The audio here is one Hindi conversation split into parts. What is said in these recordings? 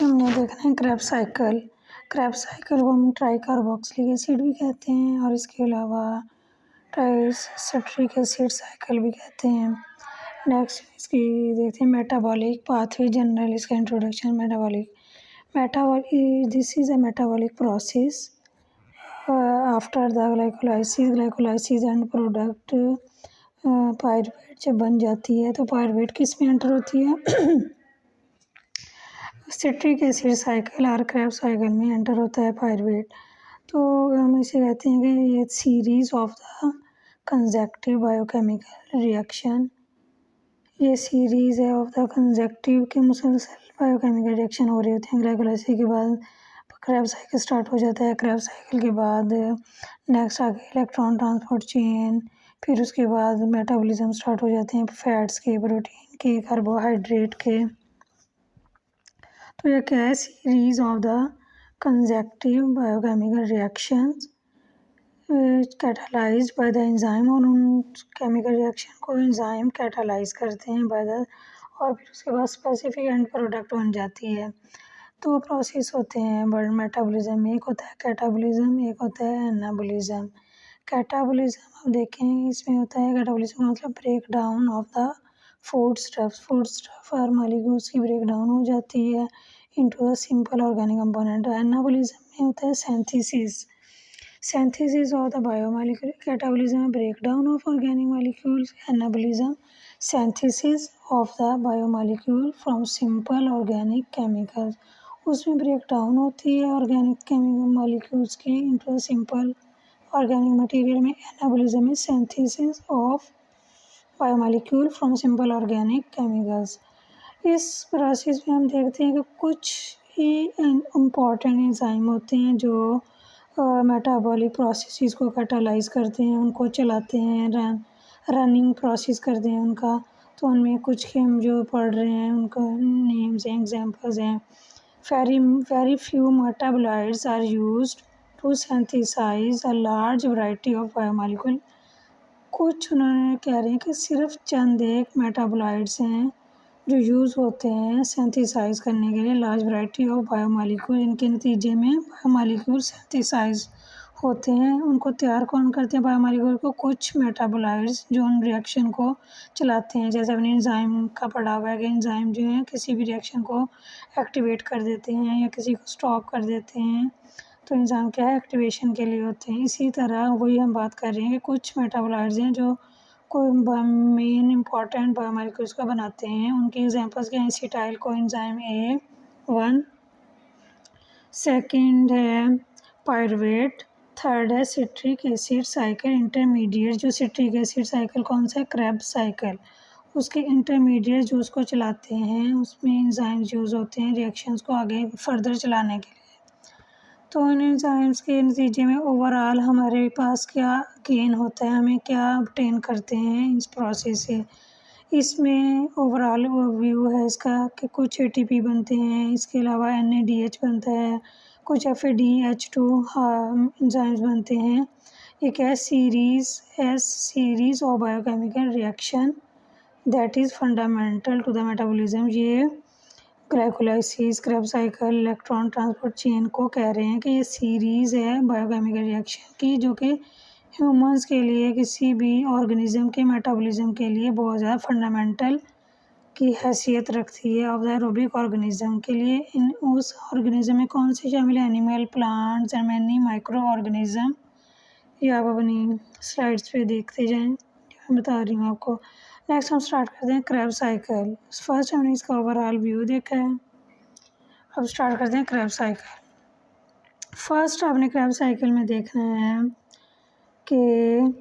हमने देखना है क्रैब साइकिल। क्रैब साइकिल को हम ट्राइकार्बोक्सिलिक एसिड भी कहते हैं और इसके अलावा ट्राइसिट्रिक एसिड साइकिल भी कहते हैं। नेक्स्ट इसकी देखते हैं मेटाबॉलिक पाथवे जनरल। इसका introduction metabolic this is a metabolic process after the glycolysis and product pyruvate जब बन जाती है तो पायरुवेट किस में एंटर होती है सिट्रिक एसिड साइकिल और क्रैब साइकिल में एंटर होता है पायरुवेट। तो हम इसे कहते हैं कि ये series of the consecutive biochemical reaction, ये सीरीज है ऑफ द कंसेक्टिव के मुसलसल बायोकेमिकल रिएक्शन हो रहे होते हैं। ग्लाइकोलाइसिस के बाद क्रैब साइकिल स्टार्ट हो जाता है। क्रैब साइकिल के बाद नेक्स्ट आगे इलेक्ट्रॉन ट्रांसपोर्ट चेन, फिर उसके बाद मेटाबॉलिज्म स्टार्ट हो जाते हैं फैट्स के, प्रोटीन के, कार्बोहाइड्रेट के। तो यह क्या है series of the consecutive biochemical reactions catalysed by the enzyme, और उन केमिकल रिएक्शन को एंजाइम कैटालाइज करते हैं बाय द, और फिर उसके बाद स्पेसिफिक एंड प्रोडक्ट बन जाती है। तो प्रोसेस होते हैं बट मेटाबॉलिज्म में, एक होता है कैटाबॉलिज्म, एक होता है एनाबॉलिज्म। कैटाबॉलिज्म आप देखें इसमें होता है कैटाबॉलिज्म का मतलब break down of the food stuff और मॉलिक्यूल्स की ब्रेक डाउन हो जाती है into the simple organic component. Anabolism में होता है synthesis of the biomolecule. Catabolism में break down of organic molecules, anabolism synthesis of the biomolecule from simple organic chemicals. उसमें ब्रेक डाउन होती है ऑर्गेनिक केमिकल मॉलिक्यूल्स की इनटू सिंपल ऑर्गेनिक मटेरियल में। एनाबॉलिज्म में synthesis of biomolecule from simple organic chemicals. इस प्रोसेस में हम देखते हैं कि कुछ ही इम्पॉर्टेंट एंजाइम होते हैं जो मेटाबॉलिक प्रोसेसेस को कैटालाइज करते हैं, उनको चलाते हैं, रनिंग प्रोसेस करते हैं उनका। तो उनमें कुछ के हम जो पढ़ रहे हैं उनका नेम्स हैं, एग्जांपल्स हैं। Very few metabolites are used to synthesise a large variety of biomolecule. कुछ उन्होंने कह रहे हैं कि सिर्फ चंद एक मेटाबॉलाइट्स हैं जो यूज़ होते हैं सिंथेसाइज करने के लिए लार्ज वैरायटी ऑफ बायोमॉलिक्यूल। इनके नतीजे में बायोमॉलिक्यूल सिंथेसाइज होते हैं। उनको तैयार कौन करते हैं बायोमॉलिक्यूल को? कुछ मेटाबॉलाइट्स जो उन रिएक्शन को चलाते हैं। जैसे अपने एंजाइम का पढ़ा हुआ है कि एंजाइम जो है किसी भी रिएक्शन को एक्टिवेट कर देते हैं या किसी को स्टॉप कर देते हैं। तो एंजाइम क्या है एक्टिवेशन के लिए होते हैं। इसी तरह वही हम बात कर रहे हैं कि कुछ मेटाबॉलाइट्स हैं जो कोई मेन इंपॉर्टेंट बायोमॉलिक्यूल्स को बनाते हैं। उनके एग्जांपल्स क्या हैं? एसिटाइल कोएंजाइम A1, सेकंड है पायरुवेट, थर्ड है सिट्रिक एसिड साइकिल इंटरमीडिएट। जो सिट्रिक एसिड साइकिल कौन सा है? Krebs cycle. उसके इंटरमीडिएट जो उसको चलाते हैं उसमें एंजाइम्स यूज़ होते हैं रिएक्शंस को आगे फर्दर चलाने के लिए। तो इन एंजाइम्स के नतीजे में ओवरऑल हमारे पास क्या गेन होता है, हमें क्या ऑब्टेन करते हैं इस प्रोसेस से। इसमें ओवरऑल व्यू है इसका कि कुछ ATP बनते हैं, इसके अलावा NADH बनता है, कुछ FADH2 एंजाइम्स बनते हैं। ये क्या है? Series of biochemical reaction that is fundamental to the metabolism. ये glycolysis, Krebs cycle, electron transport chain को कह रहे हैं कि ये सीरीज़ है बायोकेमिकल रिएक्शन की जो कि ह्यूमंस के लिए किसी भी ऑर्गेनिज्म के मेटाबॉलिज्म के लिए बहुत ज़्यादा फंडामेंटल की हैसियत रखती है ऑफ द एरोबिक ऑर्गेनिज्म के लिए। इन उस ऑर्गेनिज्म में कौन से शामिल है? Animal, plants and many micro organism. ये आप अपनी स्लाइड्स पे देखते जाएं, मैं बता रही हूँ आपको। नेक्स्ट हम स्टार्ट करते हैं क्रैब साइकिल। फर्स्ट हमने इसका ओवरऑल व्यू देखा है, अब स्टार्ट करते हैं क्रैब साइकिल। फर्स्ट आपने क्रैब साइकिल में देखना है कि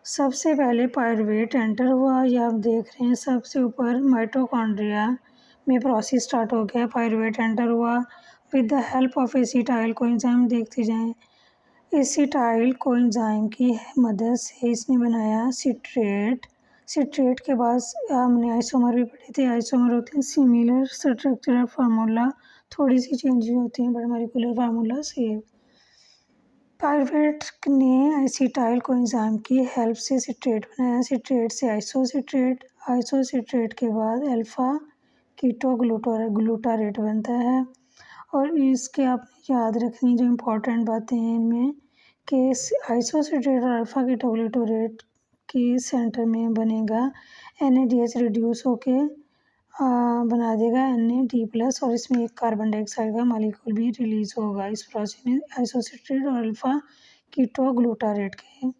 सबसे पहले पायरुवेट एंटर हुआ। ये आप देख रहे हैं सबसे ऊपर माइटोकॉन्ड्रिया में प्रोसेस स्टार्ट हो गया, पायरुवेट एंटर हुआ with the help of acetyl coenzyme. देखते जाएं एसिटाइल कोएंजाइम की मदद से इसने बनाया सिट्रेट। सिट्रेट के बाद हमने आइसोमर भी पढ़े थे। आइसोमर होते हैं सिमिलर स्ट्रक्चरल फार्मूला, थोड़ी सी चेंजेस होती हैं but molecular formula same. Pyruvate ने एसिटाइल कोएंजाइम की हेल्प से सिट्रेट बनाया, सिट्रेट से आइसोसिट्रेट, आइसोसिट्रेट के बाद अल्फा कीटो ग्लूटारेट बनता है और इसके आपने याद रखनी जो इम्पोर्टेंट बातें हैं इनमें कि आइसोसिट्रेट और अल्फ़ा कीटोग्लूटारेट के सेंटर में बनेगा NADH रिड्यूस होके बना देगा NAD+ और इसमें एक कार्बन डाइऑक्साइड का मॉलिक्यूल भी रिलीज होगा। इस प्रोसेस में आइसोसिट्रेट और अल्फ़ा कीटोग्लूटारेट के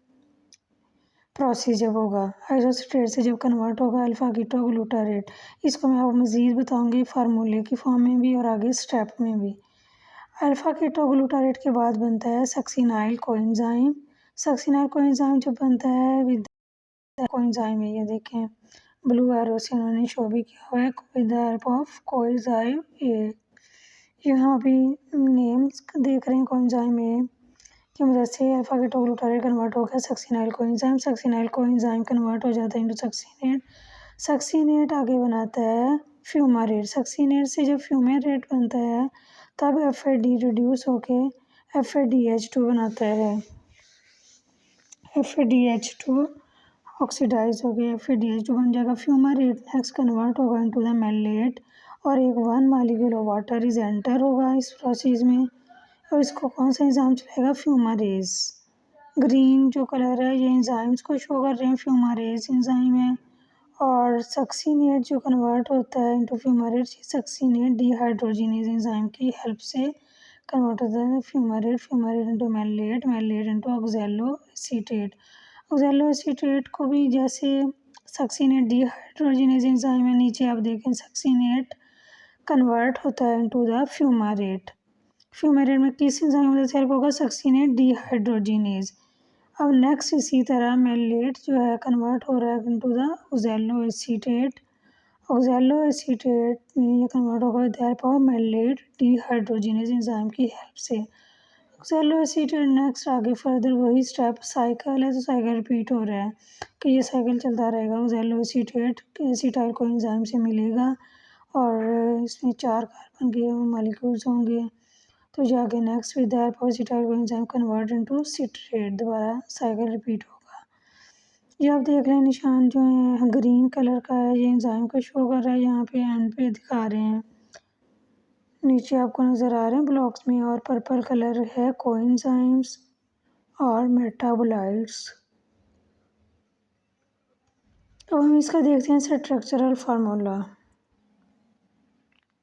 प्रोसेस जब होगा आइसोसिट्रेट से जब कन्वर्ट होगा अल्फ़ा कीटोग्लूटारेट। इसको मैं आपको मज़ीद बताऊंगी फार्मूले की फॉर्म में भी और आगे स्टेप में भी। अल्फ़ा कीटोग्लूटारेट के बाद बनता है सक्सिनाइल कोएंजाइम। सक्सिनाइल कोएंजाइम जब बनता है विद कोएंजाइम है, ये देखें ब्लू एरो से उन्होंने शो भी किया हुआ है with the help of coenzyme A. यहाँ अभी नेम्स देख रहे हैं कोएंजाइम ए की मदद से अल्फ़ा कीटोग्लूटारेट कन्वर्ट हो गया succinyl coenzyme. Succinyl coenzyme convert हो जाता है इनटू सक्सिनेट। सक्सिनेट आगे बनाता है फ्यूमारेट। सक्सिनेट से जब फ्यूमारेट बनता है तब FAD रिड्यूस होके FADH2 बनाता है। FADH2 ऑक्सीडाइज हो गया FADH2 बन जाएगा। फ्यूमारेट नेक्स्ट कन्वर्ट होगा इनटू द मेलेट और एक 1 molecule of water is enter होगा इस प्रोसेस में। और इसको कौन सा एंजाइम चलाएगा? फ्यूमारेज। ग्रीन जो कलर है ये एंजाइम्स को शो कर रहे हैं, फ्यूमारेज एंजाइम है। और सक्सिनेट जो कन्वर्ट होता है into fumarate, succinate dehydrogenase enzyme की हेल्प से कन्वर्ट होता है fumarate. Fumarate into malate, malate into oxaloacetate. Oxaloacetate को भी जैसे सक्सिनेट डिहाइड्रोजिनेज एंजाइम है, नीचे आप देखें सक्सिनेट कन्वर्ट होता है इनटू द फ्यूमारेट। फ्यूमारेट में किस एंजाइम की मदद से हेल्प होगा? Succinate dehydrogenase. अब नेक्स्ट इसी तरह मेलेट जो है कन्वर्ट हो रहा है into the oxalo acetate. Oxalo acetate में ये कन्वर्ट होगा with the help of maleate dehydrogenase enzyme की हेल्प से। ऑक्सैलो एसीटेट नेक्स्ट आगे फर्दर वही स्टेप साइकिल है, तो साइकिल रिपीट हो रहा है कि ये साइकिल चलता रहेगा। ऑक्सैलो एसीटेट एसीटाइल को एंजाइम से मिलेगा और इसमें 4 कार्बन के मॉलिक्यूल्स होंगे। तो जाके next with the help of acetyl को एंजाइम कन्वर्ट इनटू सिट्रेट, दोबारा साइकिल रिपीट होगा। ये आप देख रहे हैं निशान जो है ग्रीन कलर का है, ये एंजाइम को शो कर रहा है, यहाँ पे एंड पे दिखा रहे हैं, नीचे आपको नज़र आ रहे हैं ब्लॉक्स में। और पर्पल कलर है कोएंजाइम्स और मेटाबोलाइट्स। अब हम इसका देखते हैं स्ट्रक्चरल फार्मूला।